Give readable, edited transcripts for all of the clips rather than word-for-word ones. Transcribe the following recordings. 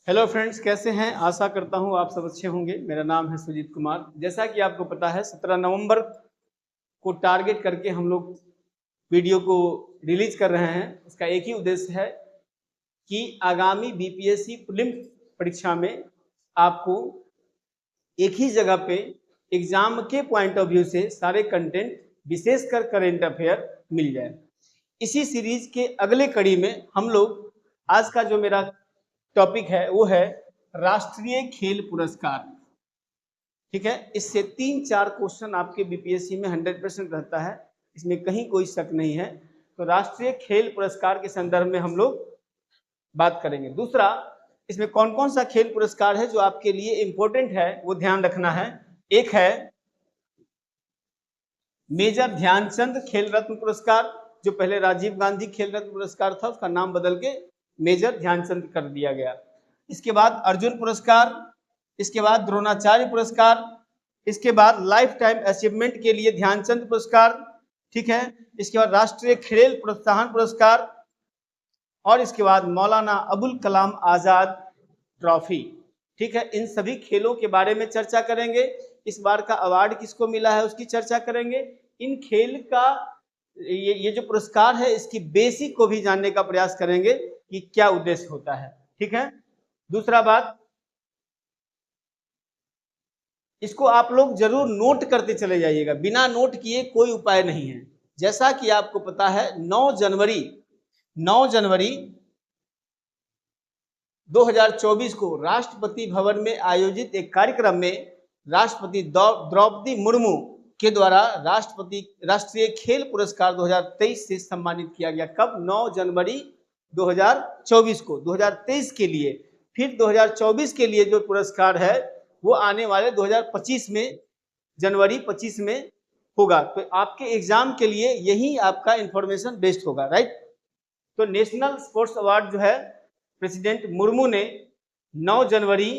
Hello friends, कैसे हैं? आशा करता हूं आप सब अच्छे होंगे। मेरा नाम है सुजीत कुमार। जैसा कि आपको पता है 17 नवंबर को टारगेट करके हम लोग वीडियो को रिलीज कर रहे हैं। इसका एक ही उद्देश्य है कि आगामी बीपीएससी प्रीलिम परीक्षा में आपको एक ही जगह पे एग्जाम के पॉइंट ऑफ व्यू से सारे कंटेंट विशेषकर करेंट अफेयर मिल जाए। इसी सीरीज के अगले कड़ी में हम लोग आज का जो मेरा टॉपिक है वो है राष्ट्रीय खेल पुरस्कार। ठीक है, इससे 3-4 क्वेश्चन आपके बीपीएससी में 100% रहता है, इसमें कहीं कोई शक नहीं है। तो राष्ट्रीय खेल पुरस्कार के संदर्भ में हम लोग बात करेंगे। दूसरा, इसमें कौन कौन सा खेल पुरस्कार है जो आपके लिए इंपॉर्टेंट है वो ध्यान रखना है। एक है मेजर ध्यानचंद खेल रत्न पुरस्कार, जो पहले राजीव गांधी खेल रत्न पुरस्कार था, उसका नाम बदल के मेजर ध्यानचंद कर दिया गया। इसके बाद अर्जुन पुरस्कार, इसके बाद द्रोणाचार्य पुरस्कार, इसके बाद लाइफ टाइम अचीवमेंट के लिए ध्यानचंद पुरस्कार, ठीक है। इसके बाद राष्ट्रीय खेल प्रोत्साहन पुरस्कार और इसके बाद मौलाना अबुल कलाम आजाद ट्रॉफी। ठीक है, इन सभी खेलों के बारे में चर्चा करेंगे। इस बार का अवार्ड किसको मिला है उसकी चर्चा करेंगे। इन खेल का ये जो पुरस्कार है इसकी बेसिक को भी जानने का प्रयास करेंगे कि क्या उद्देश्य होता है। ठीक है। दूसरा बात, इसको आप लोग जरूर नोट करते चले जाइएगा, बिना नोट किए कोई उपाय नहीं है। जैसा कि आपको पता है 9 जनवरी 2024 को राष्ट्रपति भवन में आयोजित एक कार्यक्रम में राष्ट्रपति द्रौपदी मुर्मू के द्वारा राष्ट्रीय खेल पुरस्कार 2023 से सम्मानित किया गया। कब? 9 जनवरी 2024 को। 2023 के लिए, फिर 2024 के लिए जो पुरस्कार है वो आने वाले 2025 में, जनवरी 25 में होगा। तो आपके एग्जाम के लिए यही आपका इंफॉर्मेशन बेस्ड होगा, राइट। तो नेशनल स्पोर्ट्स अवार्ड जो है प्रेसिडेंट मुर्मू ने 9 जनवरी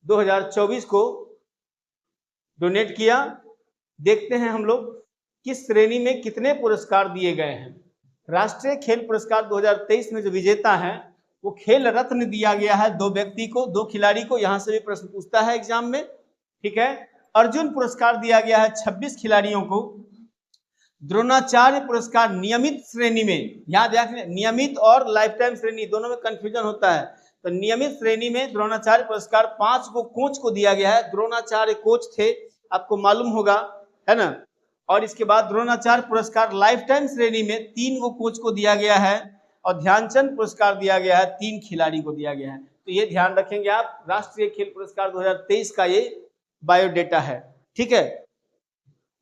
2024 को डोनेट किया। देखते हैं हम लोग किस श्रेणी में कितने पुरस्कार दिए गए हैं। राष्ट्रीय खेल पुरस्कार 2023 में जो विजेता है वो खेल रत्न दिया गया है 2 व्यक्ति को, 2 खिलाड़ी को। यहां से भी प्रश्न पूछता है एग्जाम में, ठीक है। अर्जुन पुरस्कार दिया गया है 26 खिलाड़ियों को। द्रोणाचार्य पुरस्कार नियमित श्रेणी में, याद रखिए नियमित और लाइफ टाइम श्रेणी दोनों में कंफ्यूजन होता है। तो नियमित श्रेणी में द्रोणाचार्य पुरस्कार 5 को कोच को दिया गया है। द्रोणाचार्य कोच थे, आपको मालूम होगा, है ना। और इसके बाद द्रोणाचार्य पुरस्कार लाइफ टाइम श्रेणी में 3 को कोच को दिया गया है और ध्यानचंद पुरस्कार दिया गया है 3 खिलाड़ी को दिया गया है। तो ये ध्यान रखेंगे आप। राष्ट्रीय खेल पुरस्कार 2023 का ये बायोडेटा है, ठीक है।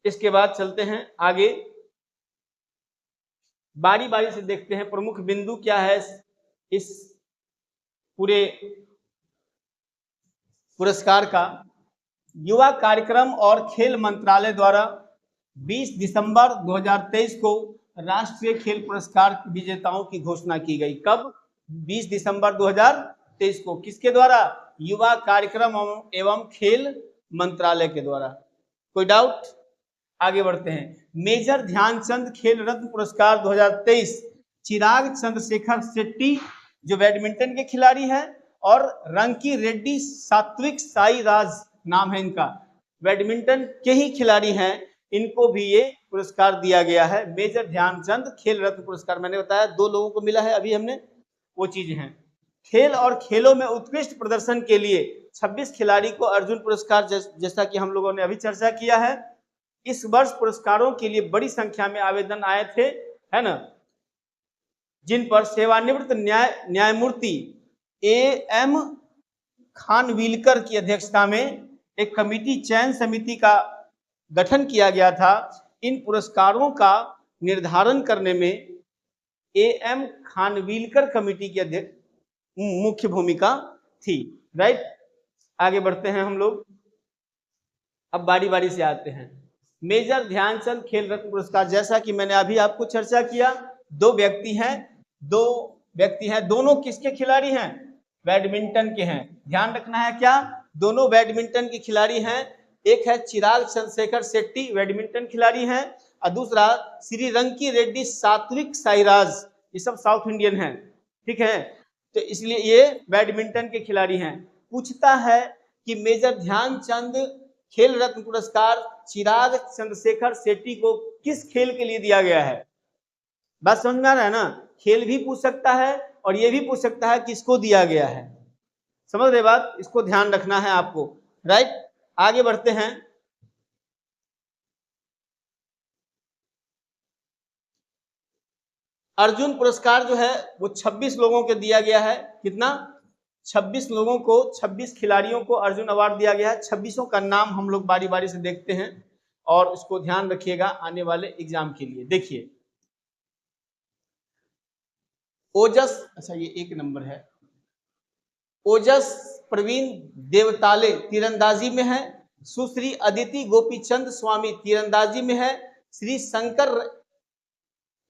इसके बाद चलते हैं आगे, बारी बारी से देखते हैं प्रमुख बिंदु क्या है इस पूरे पुरस्कार का। युवा कार्यक्रम और खेल मंत्रालय द्वारा 20 दिसंबर 2023 को राष्ट्रीय खेल पुरस्कार विजेताओं की घोषणा की गई। कब? 20 दिसंबर 2023 को। किसके द्वारा? युवा कार्यक्रम एवं खेल मंत्रालय के द्वारा। कोई डाउट? आगे बढ़ते हैं। मेजर ध्यानचंद खेल रत्न पुरस्कार 2023 चिराग चंद्रशेखर शेट्टी जो बैडमिंटन के खिलाड़ी हैं और रंकी रेड्डी सात्विक साईराज नाम है इनका, बैडमिंटन के ही खिलाड़ी हैं, इनको भी ये पुरस्कार दिया गया है। मेजर ध्यानचंद खेल रत्न पुरस्कार मैंने बताया 2 लोगों को मिला है, अभी हमने वो चीज है। खेल और खेलों में उत्कृष्ट प्रदर्शन के लिए 26 खिलाड़ी को अर्जुन पुरस्कार, जैसा कि हम लोगों ने अभी चर्चा किया है। इस वर्ष पुरस्कारों के लिए बड़ी संख्या में आवेदन आए थे, है ना, जिन पर सेवानिवृत्त न्यायमूर्ति A.M. खानविलकर की अध्यक्षता में एक कमेटी चयन समिति का गठन किया गया था। इन पुरस्कारों का निर्धारण करने में A.M. खानविलकर कमेटी की मुख्य भूमिका थी, राइट। आगे बढ़ते हैं हम लोग, अब बारी बारी से आते हैं। मेजर ध्यानचंद खेल रत्न पुरस्कार, जैसा कि मैंने अभी आपको चर्चा किया, 2 व्यक्ति हैं, दोनों किसके खिलाड़ी हैं? बैडमिंटन के हैं। ध्यान रखना है क्या? दोनों बैडमिंटन के खिलाड़ी हैं। एक है चिराग चंद्रशेखर शेट्टी, बैडमिंटन खिलाड़ी हैं, और दूसरा श्री रंकी रेड्डी सात्विक साईराज, ये सब साउथ इंडियन हैं, ठीक है। तो इसलिए ये बैडमिंटन के खिलाड़ी हैं। पूछता है कि मेजर ध्यानचंद खेल रत्न पुरस्कार चिराग चंद्रशेखर शेट्टी को किस खेल के लिए दिया गया है। बात समझ में आ रहा है ना, खेल भी पूछ सकता है और ये भी पूछ सकता है किसको दिया गया है। समझ रहे बात, इसको ध्यान रखना है आपको। राइट, आगे बढ़ते हैं। अर्जुन पुरस्कार जो है वो 26 लोगों को दिया गया है। कितना? 26 लोगों को, 26 खिलाड़ियों को अर्जुन अवार्ड दिया गया है। 26 का नाम हम लोग बारी बारी से देखते हैं और उसको ध्यान रखिएगा आने वाले एग्जाम के लिए। देखिए ओजस, अच्छा ये 1 नंबर है, ओजस प्रवीण देवताले तीरंदाजी में है। सुश्री अदिति गोपीचंद स्वामी तीरंदाजी में है। श्री शंकर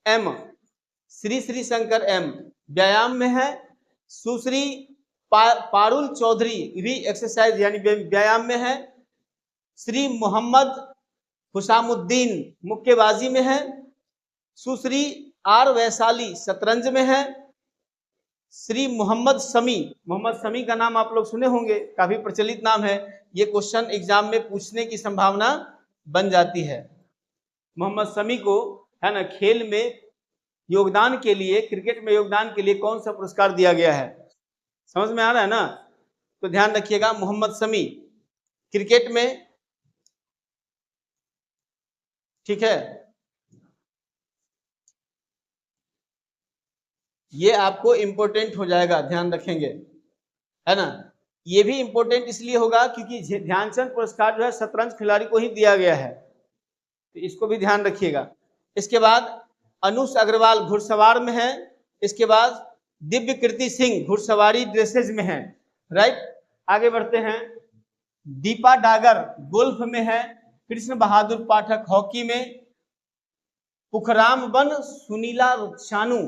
एम, श्री शंकर एम व्यायाम में है। सुश्री पारुल चौधरी भी एक्सरसाइज यानी व्यायाम में है। श्री मोहम्मद हुसामुद्दीन मुक्केबाजी में है। सुश्री आर वैशाली शतरंज में है। श्री मोहम्मद शमी का नाम आप लोग सुने होंगे, काफी प्रचलित नाम है। ये क्वेश्चन एग्जाम में पूछने की संभावना बन जाती है। मोहम्मद शमी को है ना खेल में योगदान के लिए, क्रिकेट में योगदान के लिए कौन सा पुरस्कार दिया गया है? समझ में आ रहा है ना, तो ध्यान रखिएगा। मोहम्मद शमी क्रिकेट में, ठीक है, ये आपको इंपॉर्टेंट हो जाएगा, ध्यान रखेंगे, है ना। ये भी इंपॉर्टेंट इसलिए होगा क्योंकि ध्यानचंद पुरस्कार जो है शतरंज खिलाड़ी को ही दिया गया है, तो इसको भी ध्यान रखिएगा। इसके बाद अनुष अग्रवाल घुड़सवार में है। इसके बाद दिव्य कीर्ति सिंह घुड़सवारी ड्रेसेज में है। राइट, आगे बढ़ते हैं। दीपा डागर गोल्फ में है। कृष्ण बहादुर पाठक हॉकी में। पुखराम वन सुनीला शानू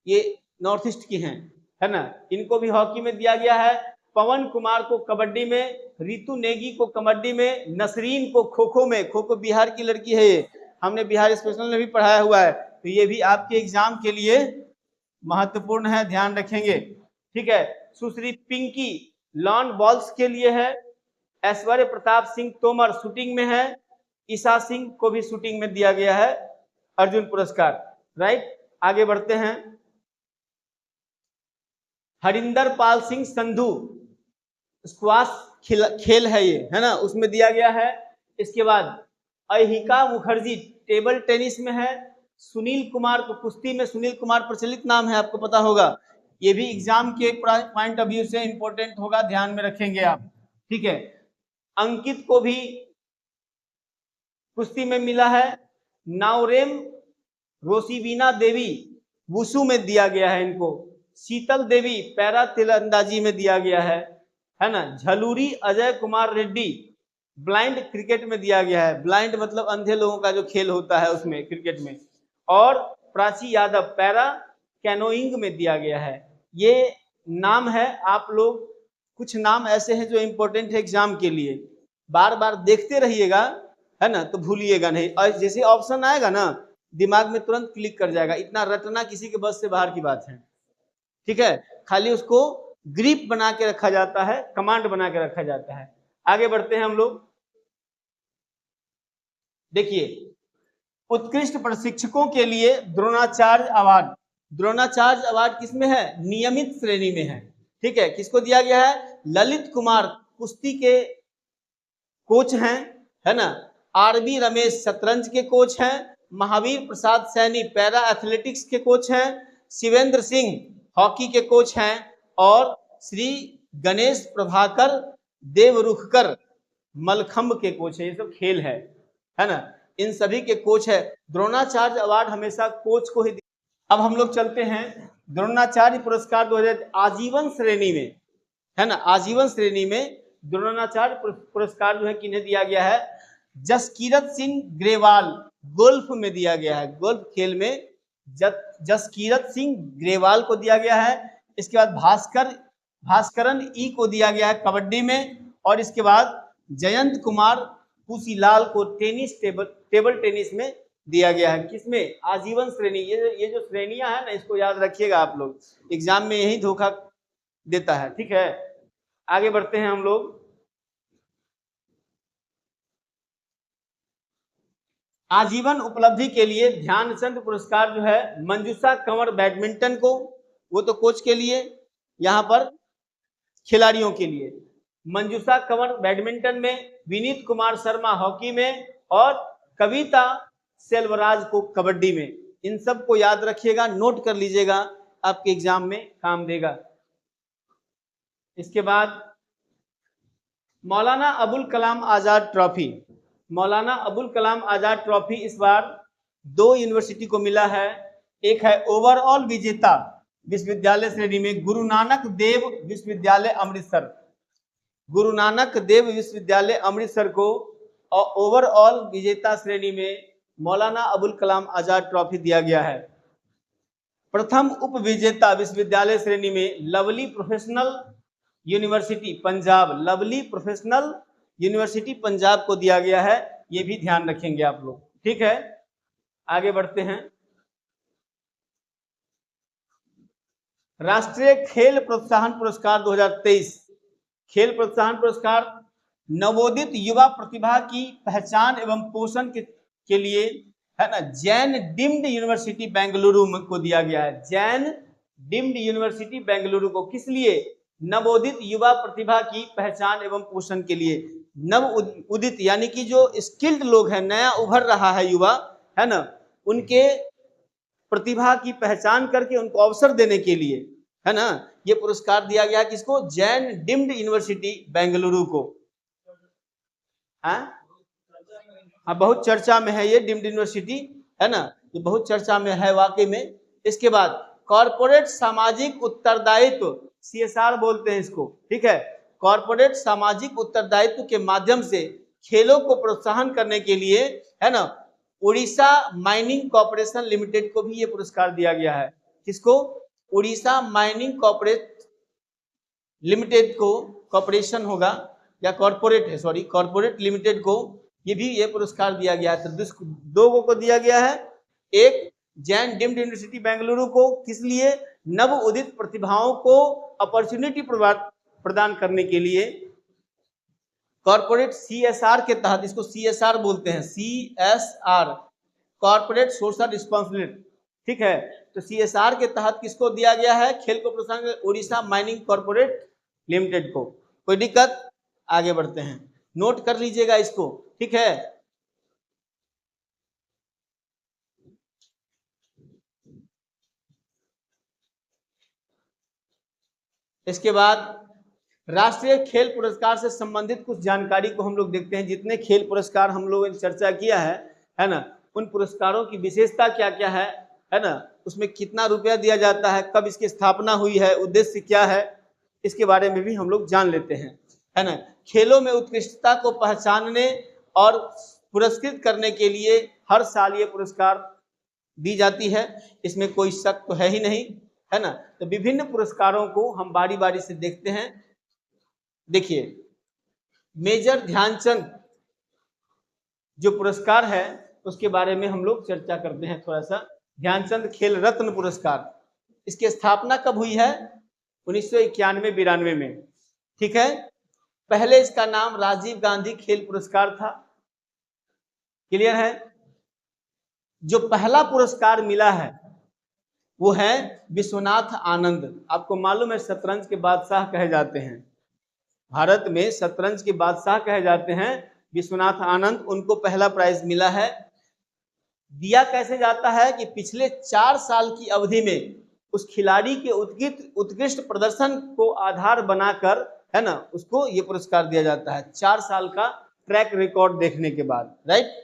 ये नॉर्थ ईस्ट की हैं, है ना, इनको भी हॉकी में दिया गया है। पवन कुमार को कबड्डी में, रितु नेगी को कबड्डी में, नसरीन को खो खो में, खो खो बिहार की लड़की है, ये हमने बिहार स्पेशल में भी पढ़ाया हुआ है, तो ये भी आपके एग्जाम के लिए महत्वपूर्ण है, ध्यान रखेंगे। ठीक है, सुश्री पिंकी लॉन बॉल्स के लिए है। ऐश्वर्य प्रताप सिंह तोमर शूटिंग में है। ईशा सिंह को भी शूटिंग में दिया गया है अर्जुन पुरस्कार। राइट, आगे बढ़ते हैं। हरिंदर पाल सिंह संधू स्क्वाश खेल है ये, है ना, उसमें दिया गया है। इसके बाद अहिका मुखर्जी टेबल टेनिस में है। सुनील कुमार को कुश्ती में, सुनील कुमार प्रचलित नाम है, आपको पता होगा, ये भी एग्जाम के पॉइंट ऑफ व्यू से इंपॉर्टेंट होगा, ध्यान में रखेंगे आप। ठीक है, अंकित को भी कुश्ती में मिला है। नाउरेम रोशिबीना देवी वुशु में दिया गया है इनको। शीतल देवी पैरा तीरंदाजी में दिया गया है ना। झलूरी अजय कुमार रेड्डी ब्लाइंड क्रिकेट में दिया गया है। ब्लाइंड मतलब अंधे लोगों का जो खेल होता है उसमें, क्रिकेट में। और प्राची यादव पैरा कैनोइंग में दिया गया है। ये नाम है, आप लोग कुछ नाम ऐसे हैं जो इंपॉर्टेंट है एग्जाम के लिए, बार बार देखते रहिएगा, है ना, तो भूलिएगा नहीं। और जैसे ऑप्शन आएगा ना दिमाग में तुरंत क्लिक कर जाएगा, इतना रटना किसी के बस से बाहर की बात है। ठीक है, खाली उसको ग्रिप बना के रखा जाता है, कमांड बना के रखा जाता है। आगे बढ़ते हैं हम लोग। देखिए, उत्कृष्ट प्रशिक्षकों के लिए द्रोणाचार्य अवार्ड, द्रोणाचार्य अवार्ड किसमें है? नियमित श्रेणी में है। ठीक है, किसको दिया गया है? ललित कुमार कुश्ती के कोच हैं, है ना। आरबी रमेश शतरंज के कोच हैं। महावीर प्रसाद सैनी पैरा एथलेटिक्स के कोच हैं। शिवेंद्र सिंह हॉकी के कोच हैं। और श्री गणेश प्रभाकर देवरुखकर मलखंब के कोच है। ये सब खेल है ना, इन सभी के कोच है। द्रोणाचार्य अवार्ड हमेशा कोच को ही। अब हम लोग चलते हैं द्रोणाचार्य पुरस्कार 2000 आजीवन श्रेणी में, है ना, आजीवन श्रेणी में द्रोणाचार्य पुरस्कार जो है किन्हें दिया गया है? जसकीरत सिंह ग्रेवाल गोल्फ में दिया गया है। गोल्फ खेल में जसकीरत सिंह ग्रेवाल को दिया गया है। इसके बाद भास्करन ई को दिया गया है कबड्डी में। और इसके बाद जयंत कुमार कुशीलाल को टेबल टेनिस में दिया गया है। किसमें? आजीवन श्रेणी। ये जो श्रेणियां है ना, इसको याद रखिएगा आप लोग, एग्जाम में यही धोखा देता है। ठीक है, आगे बढ़ते हैं हम लोग। आजीवन उपलब्धि के लिए ध्यानचंद पुरस्कार जो है मंजूषा कंवर बैडमिंटन को, वो तो कोच के लिए, यहाँ पर खिलाड़ियों के लिए मंजूषा कंवर बैडमिंटन में, विनीत कुमार शर्मा हॉकी में और कविता सेल्वराज को कबड्डी में। इन सब को याद रखिएगा, नोट कर लीजिएगा, आपके एग्जाम में काम देगा। इसके बाद मौलाना अबुल कलाम आजाद ट्रॉफी। मौलाना अबुल कलाम आजाद ट्रॉफी इस बार 2 यूनिवर्सिटी को मिला है। एक है ओवरऑल विजेता विश्वविद्यालय श्रेणी में गुरु नानक देव विश्वविद्यालय अमृतसर, गुरु नानक देव विश्वविद्यालय अमृतसर को, और ओवरऑल विजेता श्रेणी में मौलाना अबुल कलाम आजाद ट्रॉफी दिया गया है। प्रथम उप विजेता विश्वविद्यालय श्रेणी में lovely professional university Punjab, lovely professional university Punjab को दिया गया है। ये भी ध्यान रखेंगे आप लोग। ठीक है, आगे बढ़ते हैं। राष्ट्रीय खेल प्रोत्साहन पुरस्कार 2023, खेल प्रोत्साहन पुरस्कार नवोदित युवा प्रतिभा की पहचान एवं पोषण के लिए है ना, जैन डीम्ड यूनिवर्सिटी बेंगलुरु को दिया गया है। जैन डीम्ड यूनिवर्सिटी बेंगलुरु को किस लिए? नवोदित युवा प्रतिभा की पहचान एवं पोषण के लिए। नव उदित यानी कि जो स्किल्ड लोग हैं, नया उभर रहा है युवा, है ना, उनके प्रतिभा की पहचान करके उनको अवसर देने के लिए, है ना, ये पुरस्कार दिया गया किसको? जैन डीम्ड यूनिवर्सिटी बेंगलुरु को। हाँ, बहुत चर्चा में है ये डीम्ड यूनिवर्सिटी, है ना, ये बहुत चर्चा में है वाकई में। इसके बाद कॉर्पोरेट सामाजिक उत्तरदायित्व, CSR बोलते हैं इसको। ठीक है, कॉर्पोरेट सामाजिक उत्तरदायित्व के माध्यम से खेलों को प्रोत्साहन करने के लिए, है ना, उड़ीसा माइनिंग कॉर्पोरेशन लिमिटेड को भी ये पुरस्कार दिया गया है। किसको? उड़ीसा माइनिंग कॉर्पोरेट लिमिटेड को, कॉर्पोरेशन होगा या कॉर्पोरेट है, सॉरी, कॉर्पोरेट लिमिटेड को ये भी ये पुरस्कार दिया गया है। तो 2 को दिया गया है। एक जैन डीम्ड यूनिवर्सिटी बेंगलुरु को, किस लिए? नव उदित प्रतिभाओं को अपॉर्चुनिटी प्रदान करने के लिए। कॉर्पोरेट CSR के तहत, इसको CSR बोलते हैं, CSR, कॉर्पोरेट सोशल रिस्पॉन्सिबिलिटी। ठीक है, तो CSR के तहत किसको दिया गया है खेल को प्रोत्साहन? उड़ीसा माइनिंग कॉर्पोरेट लिमिटेड को। कोई दिक्कत? आगे बढ़ते हैं, नोट कर लीजिएगा इसको। ठीक है, इसके बाद राष्ट्रीय खेल पुरस्कार से संबंधित कुछ जानकारी को हम लोग देखते हैं। जितने खेल पुरस्कार हम लोगों ने चर्चा किया है ना, उन पुरस्कारों की विशेषता क्या क्या है ना, उसमें कितना रुपया दिया जाता है, कब इसकी स्थापना हुई है, उद्देश्य क्या है, इसके बारे में भी हम लोग जान लेते हैं, है ना। खेलों में उत्कृष्टता को पहचानने और पुरस्कृत करने के लिए हर साल ये पुरस्कार दी जाती है, इसमें कोई शक तो है ही नहीं, है ना। तो विभिन्न पुरस्कारों को हम बारी बारी से देखते हैं। देखिए, मेजर ध्यानचंद जो पुरस्कार है उसके बारे में हम लोग चर्चा करते हैं थोड़ा सा। ध्यानचंद खेल रत्न पुरस्कार, इसकी स्थापना कब हुई है? 1991-92 में। ठीक है, पहले इसका नाम राजीव गांधी खेल पुरस्कार था। क्लियर है? जो पहला पुरस्कार मिला है वो है विश्वनाथ आनंद। आपको मालूम है शतरंज के बादशाह कहे जाते हैं, भारत में शतरंज के बादशाह कहे जाते हैं विश्वनाथ आनंद, उनको पहला प्राइज मिला है। दिया कैसे जाता है कि पिछले 4 साल की अवधि में उस खिलाड़ी के उत्कृष्ट प्रदर्शन को आधार बनाकर, है ना, उसको ये पुरस्कार दिया जाता है 4 साल का ट्रैक रिकॉर्ड देखने के बाद। राइट,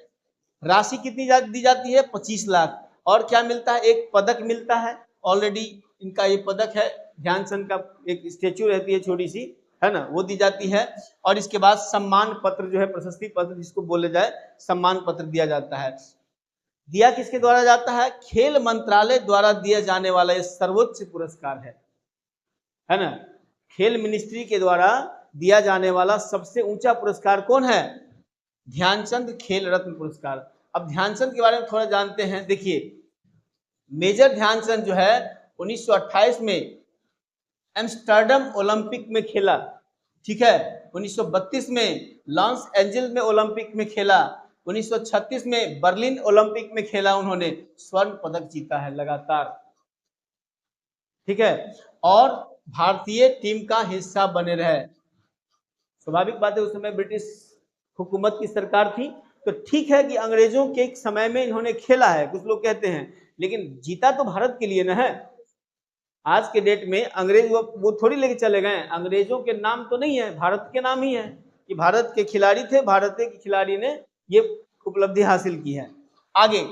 राशि कितनी दी जाती है? 25 लाख। और क्या मिलता है? एक पदक मिलता है। ऑलरेडी इनका ये पदक है, ध्यानचंद का एक स्टेचू रहती है छोटी सी, है ना, वो दी जाती है। और इसके बाद सम्मान पत्र जो है, प्रशस्ति पत्र जिसको बोले जाए, सम्मान पत्र दिया जाता है। दिया किसके द्वारा जाता है? खेल मंत्रालय द्वारा दिया जाने वाला ये सर्वोच्च पुरस्कार है ना। खेल मिनिस्ट्री के द्वारा दिया जाने वाला सबसे ऊंचा पुरस्कार कौन है? ध्यानचंद खेल रत्न पुरस्कार। अब ध्यानचंद के बारे में थोड़ा जानते हैं। देखिए, मेजर ध्यानचंद जो है 1928 में एम्स्टर्डम ओलंपिक में खेला, ठीक है। 1932 में लॉस एंजल्स में ओलंपिक में खेला। 1936 में बर्लिन ओलंपिक में खेला, उन्होंने स्वर्ण पदक जीता है लगातार, ठीक है। और भारतीय टीम का हिस्सा बने रहे। स्वाभाविक बात है, उस समय ब्रिटिश हुकूमत की सरकार थी, तो ठीक है कि अंग्रेजों के समय में इन्होंने खेला है, कुछ लोग कहते हैं, लेकिन जीता तो भारत के लिए न है। आज के डेट में अंग्रेज वो थोड़ी लेके चले गए, अंग्रेजों के नाम तो नहीं है, भारत के नाम ही है कि भारत के खिलाड़ी थे, भारत के खिलाड़ी ने ये उपलब्धि हासिल की है। आगे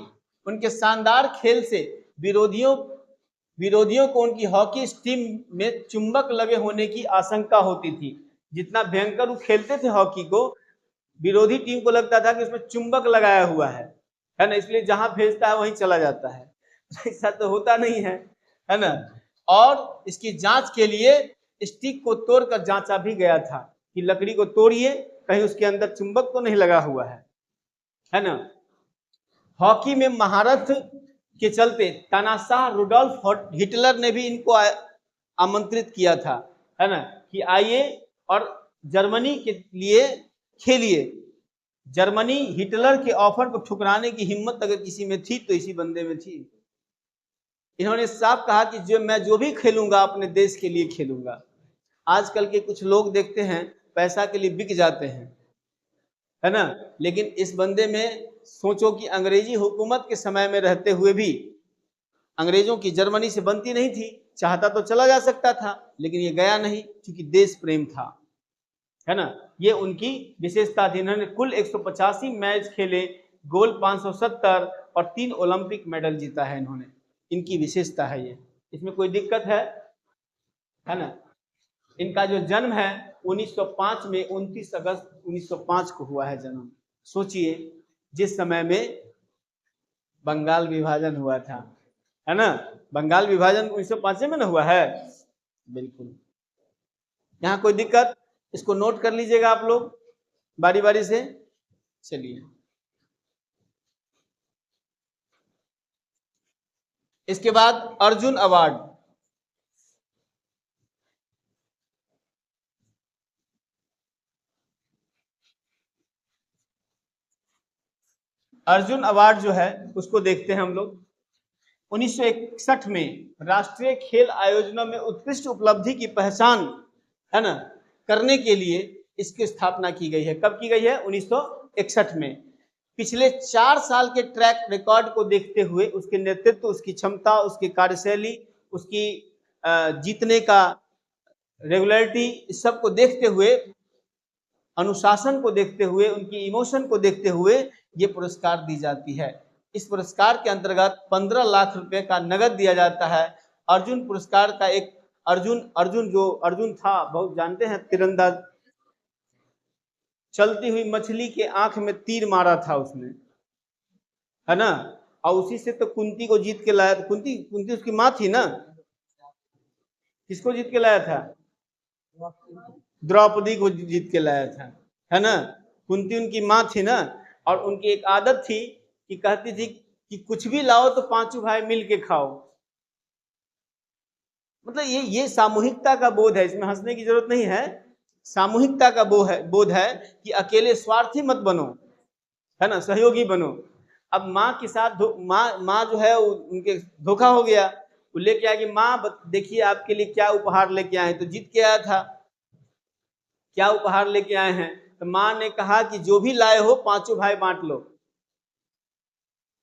उनके शानदार खेल से विरोधियों को उनकी हॉकी टीम में चुंबक लगे होने की आशंका होती थी। जितना भयंकर वो खेलते थे हॉकी को, विरोधी टीम को लगता था कि उसमें चुंबक लगाया हुआ है ना, इसलिए जहां भेजता है वहीं चला जाता है। ऐसा तो होता नहीं है ना। और इसकी जांच के लिए स्टिक को तोड़कर जांचा भी गया था कि लकड़ी को तोड़िए, कहीं उसके अंदर चुंबक तो नहीं लगा हुआ है ना। हॉकी में महारत के चलते तानाशाह रुडोल्फ हिटलर ने भी इनको आमंत्रित किया था, है ना, कि आइए और जर्मनी के लिए खेलिए। जर्मनी हिटलर के ऑफर को ठुकराने की हिम्मत अगर किसी में थी तो इसी बंदे में थी। इन्होंने साफ कहा कि मैं जो भी खेलूंगा अपने देश के लिए खेलूंगा। आजकल के कुछ लोग देखते हैं पैसा के लिए बिक जाते हैं, है ना, लेकिन इस बंदे में सोचो कि अंग्रेजी हुकूमत के समय में रहते हुए भी अंग्रेजों की जर्मनी से बनती नहीं थी। चाहता तो चला जा सकता था, लेकिन ये गया नहीं क्योंकि देश प्रेम था, है ना। ये उनकी विशेषता थी। इन्होंने कुल 185 मैच खेले, गोल 570 और 3 ओलंपिक मेडल जीता है इन्होंने। इनकी विशेषता है ये, इसमें कोई दिक्कत है ना। इनका जो जन्म है 1905 में 29 अगस्त 1905 को हुआ है जन्म। सोचिए जिस समय में बंगाल विभाजन हुआ था, है ना, बंगाल विभाजन 1905 में ना हुआ है, बिल्कुल। यहाँ कोई दिक्कत, इसको नोट कर लीजिएगा आप लोग बारी बारी से। चलिए, इसके बाद अर्जुन अवार्ड। अर्जुन अवार्ड जो है उसको देखते हैं हम लोग। 1961 में राष्ट्रीय खेल आयोजनों में उत्कृष्ट उपलब्धि की पहचान, है ना, करने के लिए इसकी स्थापना की गई है। कब की गई है? 1961 में। पिछले 4 साल के ट्रैक रिकॉर्ड को देखते हुए, उसके नेतृत्व, उसकी क्षमता, उसकी कार्यशैली, उसकी जीतने का रेगुलरिटी, इस सब को देखते हुए, अनुशासन को देखते हुए, उनकी इमोशन को देखते हुए ये पुरस्कार दी जाती है। इस पुरस्कार के अंतर्गत 15 लाख रुपए का नगद दिया जाता है। अर्जुन पुरस्कार का एक अर्जुन था, बहुत जानते हैं, तीरंदाज, चलती हुई मछली के आंख में तीर मारा था उसने, है ना, और उसी से तो कुंती को जीत के लाया। कुंती उसकी माँ थी ना। किसको जीत के लाया था? द्रौपदी को जीत के लाया था, है ना। कुंती उनकी माँ थी ना, और उनकी एक आदत थी कि कहती थी कि कुछ भी लाओ तो पांचों भाई मिल के खाओ। मतलब ये सामूहिकता का बोध है, इसमें हंसने की जरूरत नहीं है। सामूहिकता का बोध है कि अकेले स्वार्थी मत बनो, है ना, सहयोगी बनो। अब माँ के साथ माँ जो है उनके धोखा हो गया। वो लेके आया कि माँ देखिए आपके लिए क्या उपहार लेके आए, तो जीत के आया था, क्या उपहार लेके आए हैं? तो माँ ने कहा कि जो भी लाए हो पांचों भाई बांट लो।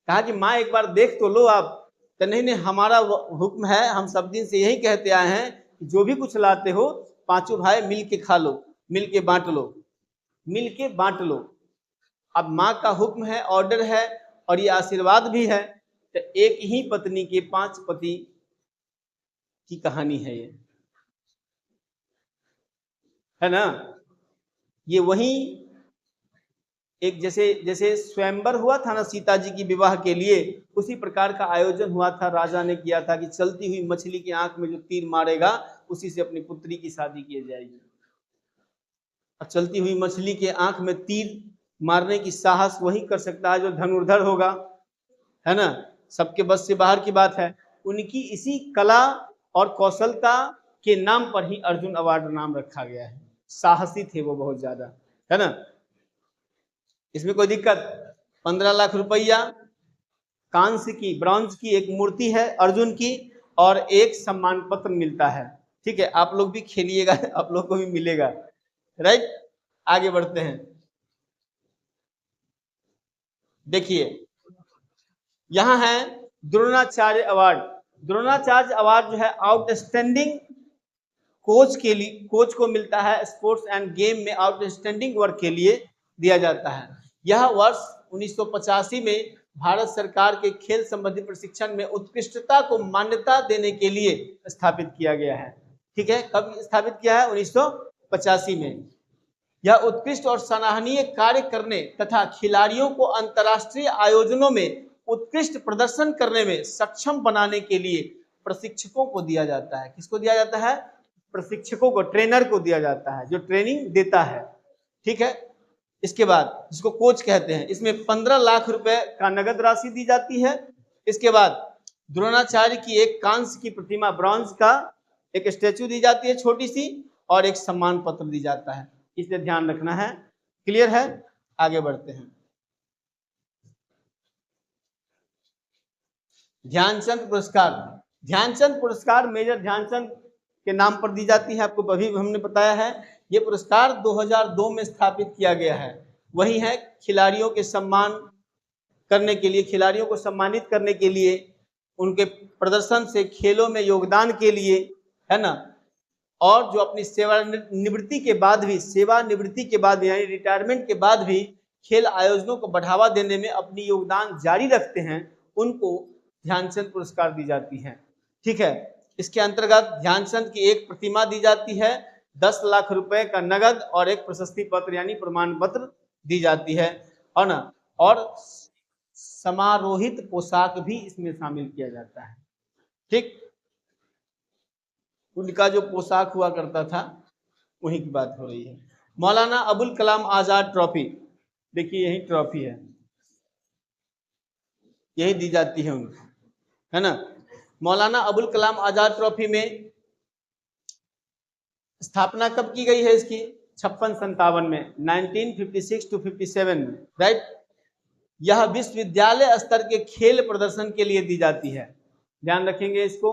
कहा कि माँ एक बार देख तो लो आप। तो नहीं, हमारा हुक्म है, हम सब दिन से यही कहते आए हैं कि जो भी कुछ लाते हो पांचों भाई मिल के खा लो, मिल के बांट लो, मिल के बांट लो। अब माँ का हुक्म है, ऑर्डर है, और ये आशीर्वाद भी है। तो एक ही पत्नी के 5 पति की कहानी है ये, है ना। ये वही एक जैसे स्वयंवर हुआ था ना सीता जी की विवाह के लिए, उसी प्रकार का आयोजन हुआ था। राजा ने किया था कि चलती हुई मछली की आंख में जो तीर मारेगा उसी से अपनी पुत्री की शादी की जाएगी। और चलती हुई मछली के आंख में तीर मारने की साहस वही कर सकता है जो धनुर्धर होगा, है ना, सबके बस से बाहर की बात है। उनकी इसी कला और कौशलता के नाम पर ही अर्जुन अवार्ड नाम रखा गया है। साहसी थे वो बहुत ज्यादा, है ना। इसमें कोई दिक्कत? 15 लाख रुपया, कांस्य की, ब्रॉन्ज की एक मूर्ति है अर्जुन की, और एक सम्मान पत्र मिलता है। ठीक है, आप लोग भी खेलिएगा, आप लोग को भी मिलेगा। राइट, आगे बढ़ते हैं। देखिए यहां है द्रोणाचार्य अवार्ड। द्रोणाचार्य अवार्ड जो है आउटस्टैंडिंग कोच के लिए, कोच को मिलता है स्पोर्ट्स एंड गेम में आउटस्टैंडिंग वर्क के लिए दिया जाता है। यह वर्ष 1985 में भारत सरकार के खेल संबंधी प्रशिक्षण में उत्कृष्टता को मान्यता देने के लिए स्थापित किया गया है। ठीक है, कब स्थापित किया है? 1985 में। यह उत्कृष्ट और सराहनीय कार्य करने तथा खिलाड़ियों को अंतर्राष्ट्रीय आयोजनों में उत्कृष्ट प्रदर्शन करने में सक्षम बनाने के लिए प्रशिक्षकों को दिया जाता है। किसको दिया जाता है? प्रशिक्षकों को, ट्रेनर को दिया जाता है जो ट्रेनिंग देता है। ठीक है, इसके बाद जिसको कोच कहते हैं, इसमें 15 लाख रुपए का नगद राशि दी जाती है। इसके बाद द्रोणाचार्य की एक कांस्य की प्रतिमा, ब्रॉन्ज का एक स्टैचू दी जाती है छोटी सी, और एक सम्मान पत्र दी जाता है। इसे ध्यान रखना है। क्लियर है? आगे बढ़ते हैं। ध्यानचंद पुरस्कार। ध्यानचंद पुरस्कार मेजर ध्यानचंद के नाम पर दी जाती है, आपको अभी हमने बताया है। ये पुरस्कार 2002 में स्थापित किया गया है। वही है खिलाड़ियों के सम्मान करने के लिए, खिलाड़ियों को सम्मानित करने के लिए, उनके प्रदर्शन से खेलों में योगदान के लिए, है ना, और जो अपनी सेवानिवृत्ति के बाद भी, सेवानिवृत्ति के बाद यानी रिटायरमेंट के बाद भी खेल आयोजनों को बढ़ावा देने में अपनी योगदान जारी रखते हैं, उनको ध्यानचंद पुरस्कार दी जाती है। ठीक है, इसके अंतर्गत ध्यानचंद की एक प्रतिमा दी जाती है, 10 लाख रुपए का नगद और एक प्रशस्ति पत्र यानी प्रमाण पत्र दी जाती है, और ना, और समारोहित पोशाक भी इसमें शामिल किया जाता है। ठीक, उनका जो पोशाक हुआ करता था वही की बात हो रही है। मौलाना अबुल कलाम आजाद ट्रॉफी, देखिए यही ट्रॉफी है, यही दी जाती है उनको, है ना। मौलाना अबुल कलाम आजाद ट्रॉफी में स्थापना कब की गई है इसकी? 56-57 में, 1956 to 57 में। राइट, यह विश्वविद्यालय स्तर के खेल प्रदर्शन के लिए दी जाती है, ध्यान रखेंगे इसको।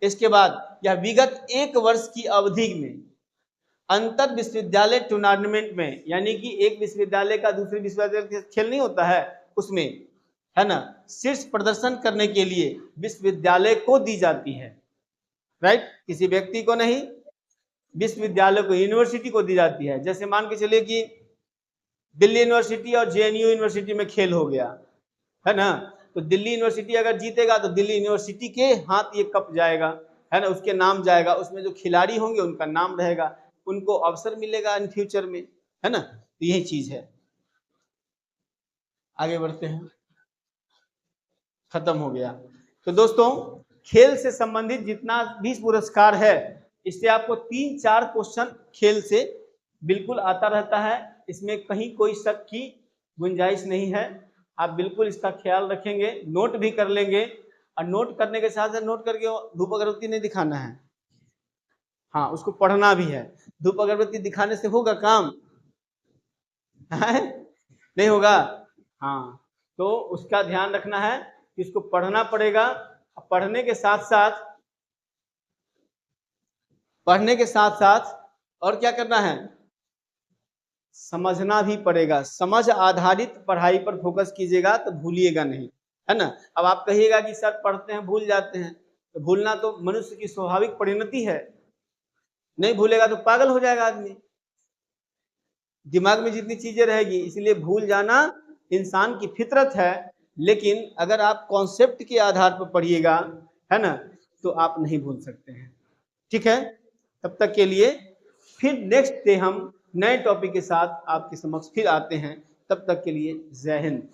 इसके बाद यह विगत 1 वर्ष की अवधि में अंतर विश्वविद्यालय टूर्नामेंट में, यानी कि एक विश्वविद्यालय का दूसरे विश्वविद्यालय के खेल नहीं होता है उसमें, है ना, शीर्ष प्रदर्शन करने के लिए विश्वविद्यालय को दी जाती है। राइट, किसी व्यक्ति को नहीं, विश्वविद्यालय को, यूनिवर्सिटी को दी जाती है। जैसे मान के चलिए कि दिल्ली यूनिवर्सिटी और जेएनयू यूनिवर्सिटी में खेल हो गया, है ना, तो दिल्ली यूनिवर्सिटी अगर जीतेगा तो दिल्ली यूनिवर्सिटी के हाथ ये कप जाएगा, है ना, उसके नाम जाएगा, उसमें जो खिलाड़ी होंगे उनका नाम रहेगा, उनको अवसर मिलेगा इन फ्यूचर में, है ना। तो यही चीज है। आगे बढ़ते हैं, खत्म हो गया। तो दोस्तों, खेल से संबंधित जितना भी पुरस्कार है, इससे आपको 3-4 क्वेश्चन खेल से बिल्कुल आता रहता है, इसमें कहीं कोई शक की गुंजाइश नहीं है। आप बिल्कुल इसका ख्याल रखेंगे, नोट भी कर लेंगे, और नोट करने के साथ साथ नोट करके धूप अगरबत्ती नहीं दिखाना है, हाँ, उसको पढ़ना भी है। धूप अगरबत्ती दिखाने से होगा काम? है? नहीं होगा। हाँ, तो उसका ध्यान रखना है कि इसको पढ़ना पड़ेगा। पढ़ने के साथ साथ और क्या करना है? समझना भी पड़ेगा। समझ आधारित पढ़ाई पर फोकस कीजिएगा तो भूलिएगा नहीं, है ना। अब आप कहिएगा कि सर पढ़ते हैं भूल जाते हैं, तो भूलना तो मनुष्य की स्वाभाविक परिणति है, नहीं भूलेगा तो पागल हो जाएगा आदमी। दिमाग में जितनी चीजें रहेगी, इसलिए भूल जाना इंसान की फितरत है, लेकिन अगर आप कॉन्सेप्ट के आधार पर पढ़िएगा, है ना, तो आप नहीं भूल सकते हैं। ठीक है, तब तक के लिए फिर नेक्स्ट डे हम नए टॉपिक के साथ आपके समक्ष फिर आते हैं। तब तक के लिए जय हिंद।